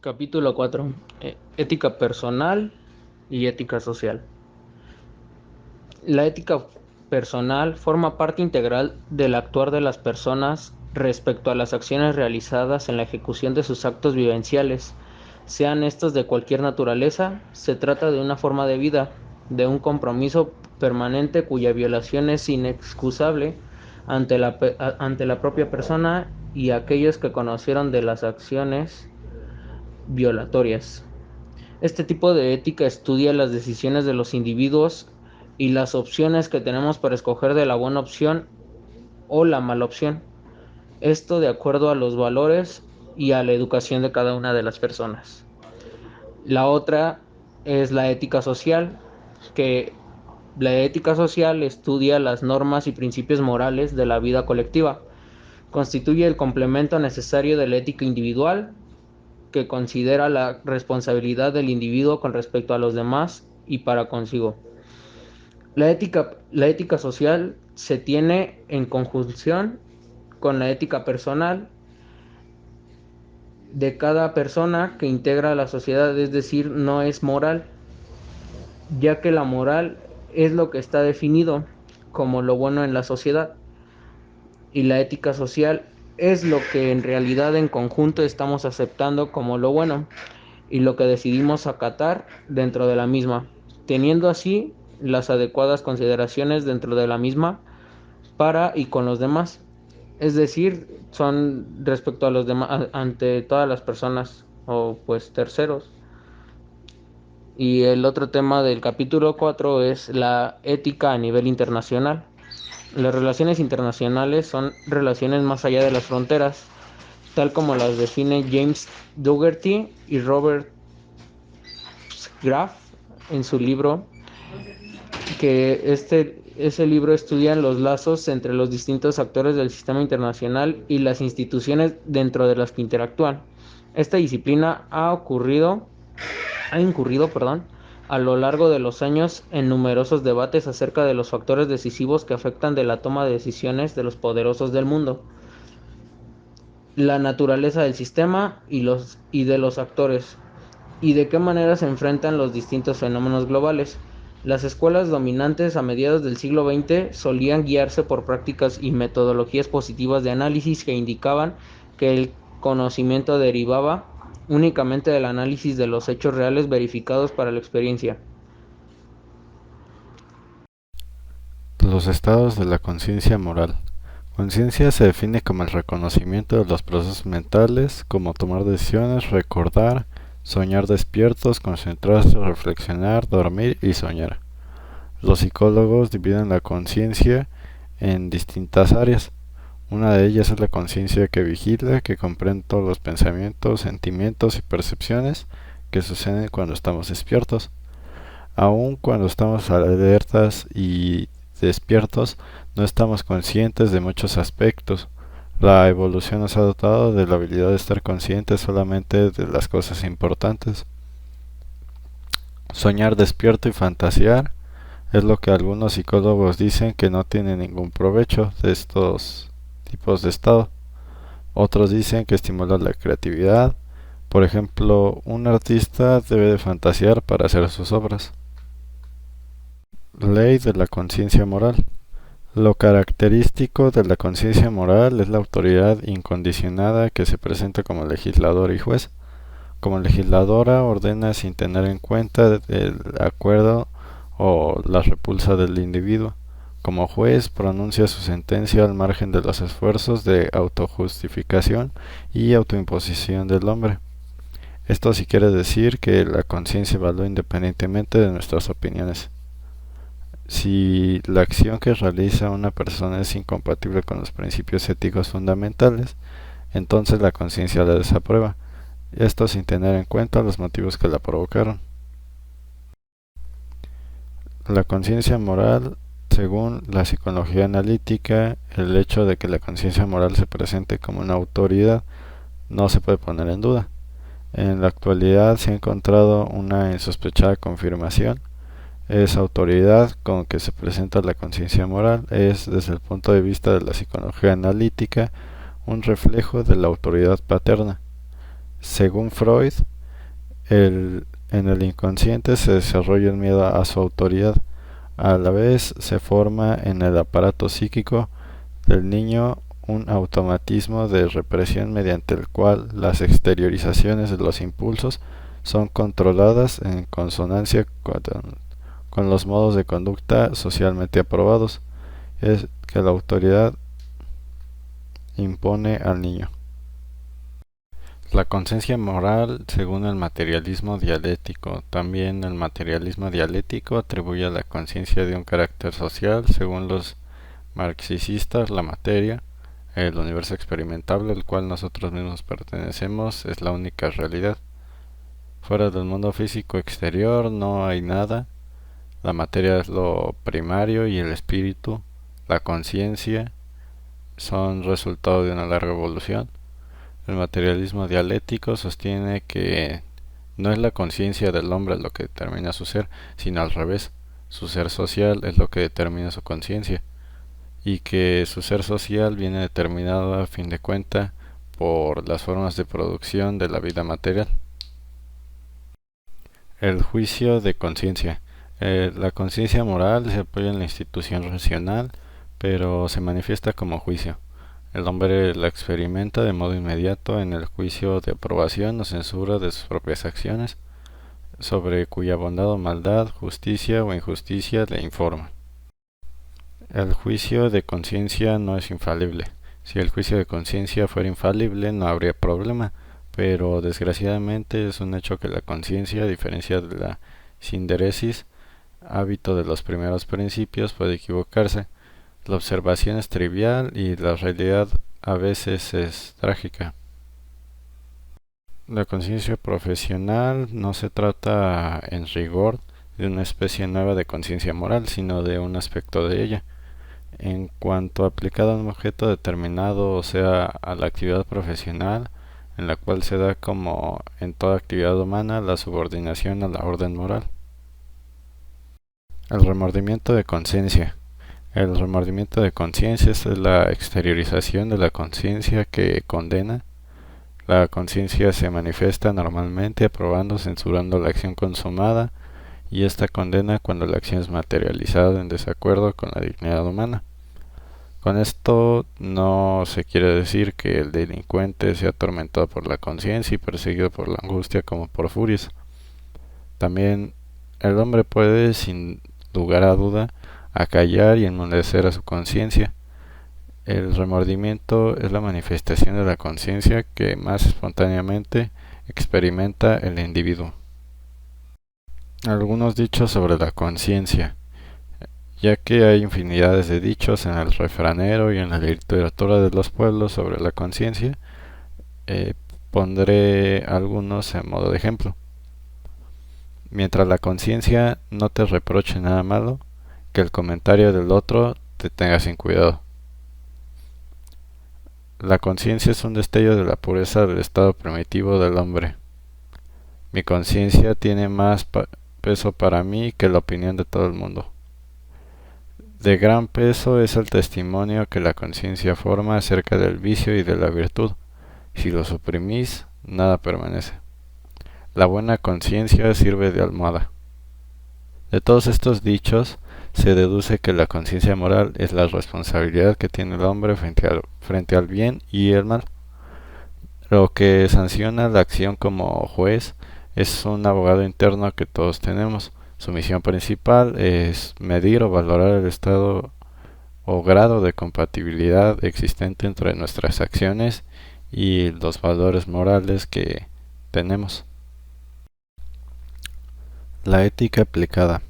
Capítulo 4. Ética personal y ética social. La ética personal forma parte integral del actuar de las personas respecto a las acciones realizadas en la ejecución de sus actos vivenciales, sean estos de cualquier naturaleza. Se trata de una forma de vida, de un compromiso permanente cuya violación es inexcusable ante la propia persona y aquellos que conocieron de las acciones violatorias. Este tipo de ética estudia las decisiones de los individuos y las opciones que tenemos para escoger de la buena opción o la mala opción. Esto de acuerdo a los valores y a la educación de cada una de las personas. La otra es la ética social, que la ética social estudia las normas y principios morales de la vida colectiva. Constituye el complemento necesario de la ética individual, que considera la responsabilidad del individuo con respecto a los demás y para consigo. La ética social se tiene en conjunción con la ética personal de cada persona que integra la sociedad, es decir, no es moral, ya que la moral es lo que está definido como lo bueno en la sociedad, y la ética social es lo que en realidad en conjunto estamos aceptando como lo bueno y lo que decidimos acatar dentro de la misma, teniendo así las adecuadas consideraciones dentro de la misma para y con los demás. Es decir, son respecto a los demás ante todas las personas o pues terceros. Y el otro tema del capítulo 4 es la ética a nivel internacional. Las relaciones internacionales son relaciones más allá de las fronteras, tal como las define James Dougherty y Robert Graff en su libro, que ese libro estudia los lazos entre los distintos actores del sistema internacional y las instituciones dentro de las que interactúan. Esta disciplina ha incurrido, a lo largo de los años en numerosos debates acerca de los factores decisivos que afectan de la toma de decisiones de los poderosos del mundo, la naturaleza del sistema y de los actores, y de qué manera se enfrentan los distintos fenómenos globales. Las escuelas dominantes a mediados del siglo XX solían guiarse por prácticas y metodologías positivas de análisis que indicaban que el conocimiento derivaba únicamente del análisis de los hechos reales verificados para la experiencia. Los estados de la conciencia moral. Conciencia se define como el reconocimiento de los procesos mentales, como tomar decisiones, recordar, soñar despiertos, concentrarse, reflexionar, dormir y soñar. Los psicólogos dividen la conciencia en distintas áreas. Una de ellas es la conciencia que vigila, que comprende todos los pensamientos, sentimientos y percepciones que suceden cuando estamos despiertos. Aun cuando estamos alertas y despiertos, no estamos conscientes de muchos aspectos. La evolución nos ha dotado de la habilidad de estar conscientes solamente de las cosas importantes. Soñar despierto y fantasear es lo que algunos psicólogos dicen que no tiene ningún provecho de estos tipos de estado. Otros dicen que estimula la creatividad. Por ejemplo, un artista debe de fantasear para hacer sus obras. Ley de la conciencia moral. Lo característico de la conciencia moral es la autoridad incondicionada que se presenta como legislador y juez. Como legisladora ordena sin tener en cuenta el acuerdo o la repulsa del individuo. Como juez pronuncia su sentencia al margen de los esfuerzos de autojustificación y autoimposición del hombre. Esto sí quiere decir que la conciencia evalúa independientemente de nuestras opiniones. Si la acción que realiza una persona es incompatible con los principios éticos fundamentales, entonces la conciencia la desaprueba, esto sin tener en cuenta los motivos que la provocaron. La conciencia moral, según la psicología analítica, el hecho de que la conciencia moral se presente como una autoridad no se puede poner en duda. En la actualidad se ha encontrado una insospechada confirmación. Esa autoridad con que se presenta la conciencia moral es, desde el punto de vista de la psicología analítica, un reflejo de la autoridad paterna. Según Freud, en el inconsciente se desarrolla el miedo a su autoridad. A la vez se forma en el aparato psíquico del niño un automatismo de represión mediante el cual las exteriorizaciones de los impulsos son controladas en consonancia con los modos de conducta socialmente aprobados. Es que la autoridad impone al niño. La conciencia moral según el materialismo dialéctico. También el materialismo dialéctico atribuye a la conciencia de un carácter social. Según los marxistas, la materia, el universo experimentable al cual nosotros mismos pertenecemos, es la única realidad. Fuera del mundo físico exterior no hay nada. La materia es lo primario y el espíritu, la conciencia, son resultado de una larga evolución. El materialismo dialéctico sostiene que no es la conciencia del hombre lo que determina su ser, sino al revés. Su ser social es lo que determina su conciencia, y que su ser social viene determinado a fin de cuentas por las formas de producción de la vida material. El juicio de conciencia. La conciencia moral se apoya en la institución racional, pero se manifiesta como juicio. El hombre la experimenta de modo inmediato en el juicio de aprobación o censura de sus propias acciones, sobre cuya bondad o maldad, justicia o injusticia le informa. El juicio de conciencia no es infalible. Si el juicio de conciencia fuera infalible no habría problema, pero desgraciadamente es un hecho que la conciencia, a diferencia de la sinderesis, hábito de los primeros principios, puede equivocarse. La observación es trivial y la realidad a veces es trágica. La conciencia profesional no se trata en rigor de una especie nueva de conciencia moral, sino de un aspecto de ella. En cuanto aplicada a un objeto determinado, o sea, a la actividad profesional, en la cual se da, como en toda actividad humana, la subordinación a la orden moral. El remordimiento de conciencia. El remordimiento de conciencia es la exteriorización de la conciencia que condena. La conciencia se manifiesta normalmente aprobando o censurando la acción consumada, y esta condena cuando la acción es materializada en desacuerdo con la dignidad humana. Con esto no se quiere decir que el delincuente sea atormentado por la conciencia y perseguido por la angustia como por furias. También el hombre puede, sin lugar a duda, acallar y enmudecer a su conciencia. El remordimiento es la manifestación de la conciencia que más espontáneamente experimenta el individuo. Algunos dichos sobre la conciencia. Ya que hay infinidades de dichos en el refranero y en la literatura de los pueblos sobre la conciencia, pondré algunos en modo de ejemplo. Mientras la conciencia no te reproche nada malo, que el comentario del otro te tenga sin cuidado. La conciencia es un destello de la pureza del estado primitivo del hombre. Mi conciencia tiene más peso para mí que la opinión de todo el mundo. De gran peso es el testimonio que la conciencia forma acerca del vicio y de la virtud. Si lo suprimís, nada permanece. La buena conciencia sirve de almohada. De todos estos dichos se deduce que la conciencia moral es la responsabilidad que tiene el hombre frente al bien y el mal. Lo que sanciona la acción como juez es un abogado interno que todos tenemos. Su misión principal es medir o valorar el estado o grado de compatibilidad existente entre nuestras acciones y los valores morales que tenemos. La ética aplicada.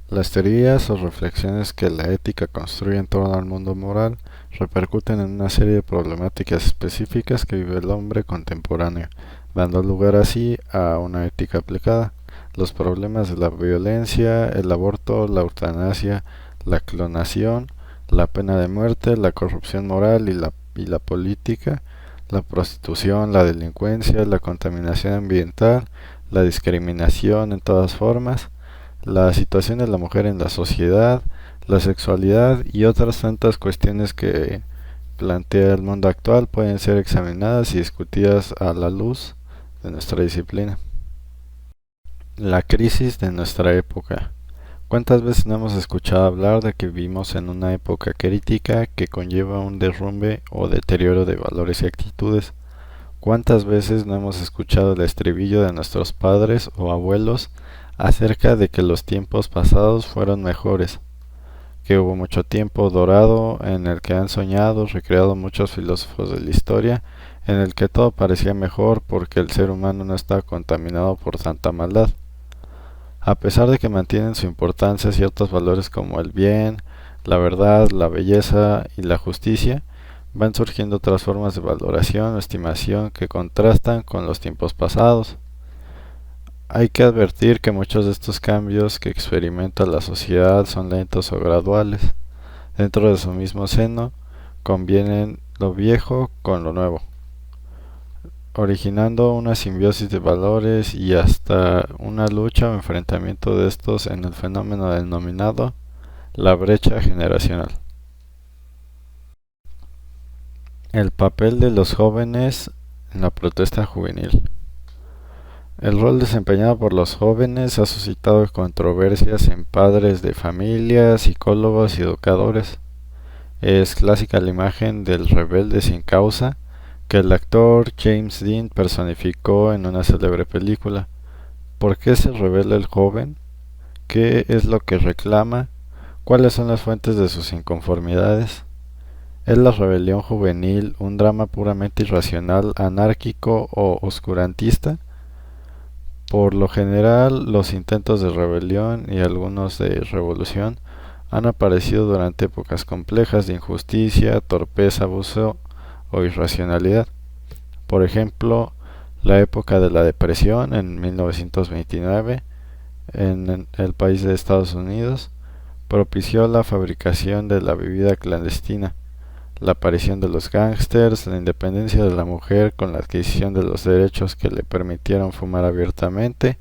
Las teorías o reflexiones que la ética construye en torno al mundo moral repercuten en una serie de problemáticas específicas que vive el hombre contemporáneo, dando lugar así a una ética aplicada. Los problemas de la violencia, el aborto, la eutanasia, la clonación, la pena de muerte, la corrupción moral y la política, la prostitución, la delincuencia, la contaminación ambiental, la discriminación en todas formas, la situación de la mujer en la sociedad, la sexualidad y otras tantas cuestiones que plantea el mundo actual pueden ser examinadas y discutidas a la luz de nuestra disciplina. La crisis de nuestra época. ¿Cuántas veces no hemos escuchado hablar de que vivimos en una época crítica que conlleva un derrumbe o deterioro de valores y actitudes? ¿Cuántas veces no hemos escuchado el estribillo de nuestros padres o abuelos acerca de que los tiempos pasados fueron mejores? Que hubo mucho tiempo dorado en el que han soñado, recreado muchos filósofos de la historia, en el que todo parecía mejor porque el ser humano no estaba contaminado por tanta maldad. A pesar de que mantienen su importancia ciertos valores como el bien, la verdad, la belleza y la justicia, van surgiendo otras formas de valoración o estimación que contrastan con los tiempos pasados. Hay que advertir que muchos de estos cambios que experimenta la sociedad son lentos o graduales. Dentro de su mismo seno convienen lo viejo con lo nuevo, originando una simbiosis de valores y hasta una lucha o enfrentamiento de estos en el fenómeno denominado la brecha generacional. El papel de los jóvenes en la protesta juvenil. El rol desempeñado por los jóvenes ha suscitado controversias en padres de familia, psicólogos y educadores. Es clásica la imagen del rebelde sin causa que el actor James Dean personificó en una célebre película. ¿Por qué se rebela el joven? ¿Qué es lo que reclama? ¿Cuáles son las fuentes de sus inconformidades? ¿Es la rebelión juvenil un drama puramente irracional, anárquico o oscurantista? Por lo general, los intentos de rebelión y algunos de revolución han aparecido durante épocas complejas de injusticia, torpeza, abuso o irracionalidad. Por ejemplo, la época de la depresión en 1929 en el país de Estados Unidos propició la fabricación de la bebida clandestina, la aparición de los gángsters, la independencia de la mujer con la adquisición de los derechos que le permitieron fumar abiertamente,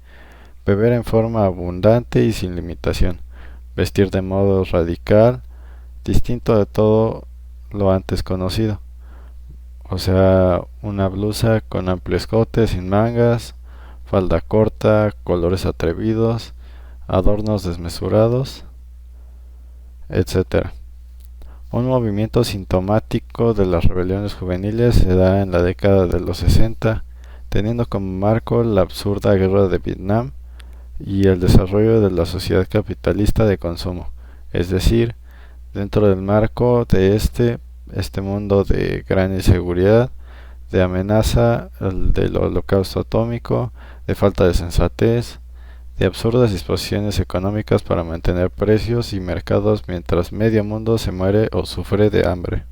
beber en forma abundante y sin limitación, vestir de modo radical, distinto de todo lo antes conocido. O sea, una blusa con amplio escote, sin mangas, falda corta, colores atrevidos, adornos desmesurados, etcétera. Un movimiento sintomático de las rebeliones juveniles se da en la década de los 60, teniendo como marco la absurda guerra de Vietnam y el desarrollo de la sociedad capitalista de consumo, es decir, dentro del marco de este mundo de gran inseguridad, de amenaza del holocausto atómico, de falta de sensatez, de absurdas disposiciones económicas para mantener precios y mercados mientras medio mundo se muere o sufre de hambre.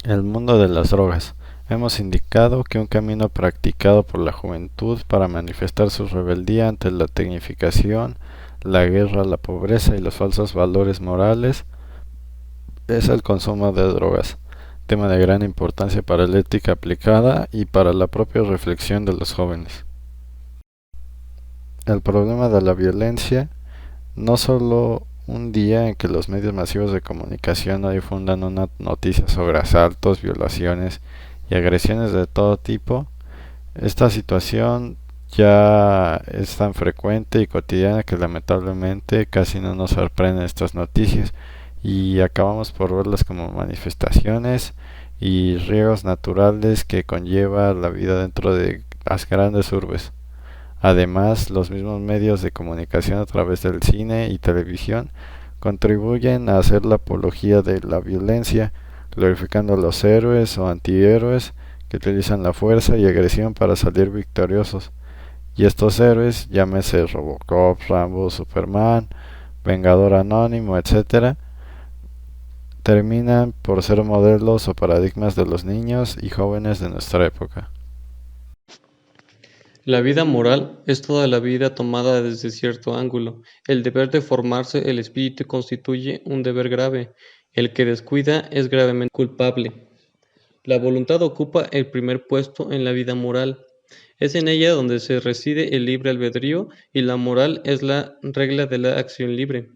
El mundo de las drogas. Hemos indicado que un camino practicado por la juventud para manifestar su rebeldía ante la tecnificación, la guerra, la pobreza y los falsos valores morales es el consumo de drogas, tema de gran importancia para la ética aplicada y para la propia reflexión de los jóvenes. El problema de la violencia, no solo un día en que los medios masivos de comunicación no difundan una noticia sobre asaltos, violaciones y agresiones de todo tipo, esta situación ya es tan frecuente y cotidiana que lamentablemente casi no nos sorprenden estas noticias y acabamos por verlas como manifestaciones y riesgos naturales que conlleva la vida dentro de las grandes urbes. Además, los mismos medios de comunicación a través del cine y televisión contribuyen a hacer la apología de la violencia, glorificando a los héroes o antihéroes que utilizan la fuerza y agresión para salir victoriosos. Y estos héroes, llámese Robocop, Rambo, Superman, Vengador Anónimo, etc., terminan por ser modelos o paradigmas de los niños y jóvenes de nuestra época. La vida moral es toda la vida tomada desde cierto ángulo. El deber de formarse el espíritu constituye un deber grave. El que descuida es gravemente culpable. La voluntad ocupa el primer puesto en la vida moral. Es en ella donde se reside el libre albedrío y la moral es la regla de la acción libre.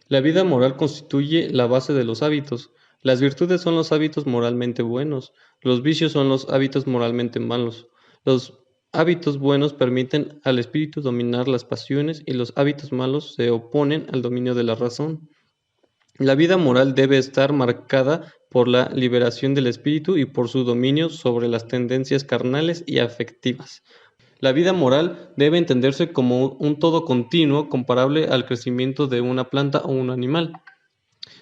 La vida moral constituye la base de los hábitos. Las virtudes son los hábitos moralmente buenos, los vicios son los hábitos moralmente malos. Los hábitos buenos permiten al espíritu dominar las pasiones y los hábitos malos se oponen al dominio de la razón. La vida moral debe estar marcada por la liberación del espíritu y por su dominio sobre las tendencias carnales y afectivas. La vida moral debe entenderse como un todo continuo comparable al crecimiento de una planta o un animal.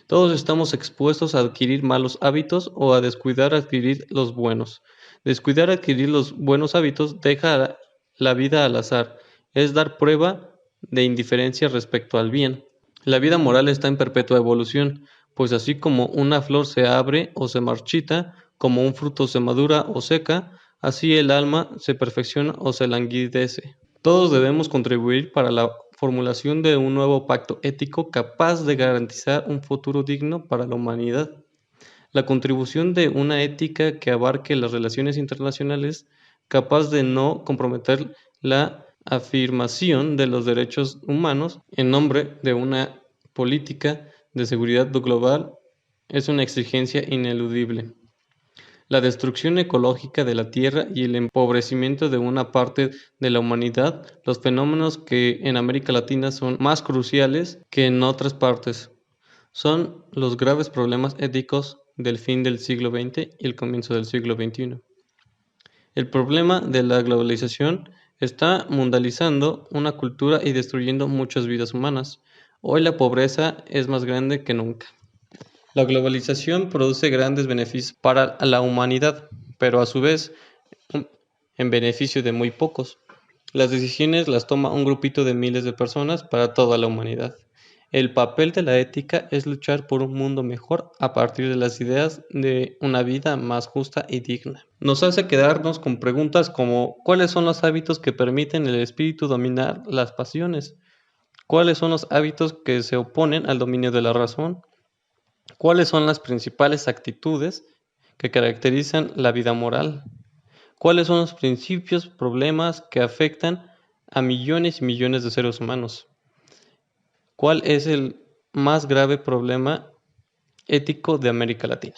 Todos estamos expuestos a adquirir malos hábitos o a descuidar adquirir los buenos. Descuidar adquirir los buenos hábitos deja la vida al azar, es dar prueba de indiferencia respecto al bien. La vida moral está en perpetua evolución, pues así como una flor se abre o se marchita, como un fruto se madura o seca, así el alma se perfecciona o se languidece. Todos debemos contribuir para la formulación de un nuevo pacto ético capaz de garantizar un futuro digno para la humanidad. La contribución de una ética que abarque las relaciones internacionales, capaz de no comprometer la afirmación de los derechos humanos en nombre de una política de seguridad global, es una exigencia ineludible. La destrucción ecológica de la Tierra y el empobrecimiento de una parte de la humanidad, los fenómenos que en América Latina son más cruciales que en otras partes, son los graves problemas éticos del fin del siglo XX y el comienzo del siglo XXI. El problema de la globalización está mundializando una cultura y destruyendo muchas vidas humanas. Hoy la pobreza es más grande que nunca. La globalización produce grandes beneficios para la humanidad, pero a su vez en beneficio de muy pocos. Las decisiones las toma un grupito de miles de personas para toda la humanidad. El papel de la ética es luchar por un mundo mejor a partir de las ideas de una vida más justa y digna. Nos hace quedarnos con preguntas como ¿cuáles son los hábitos que permiten al espíritu dominar las pasiones? ¿Cuáles son los hábitos que se oponen al dominio de la razón? ¿Cuáles son las principales actitudes que caracterizan la vida moral? ¿Cuáles son los principios, problemas que afectan a millones y millones de seres humanos? ¿Cuál es el más grave problema ético de América Latina?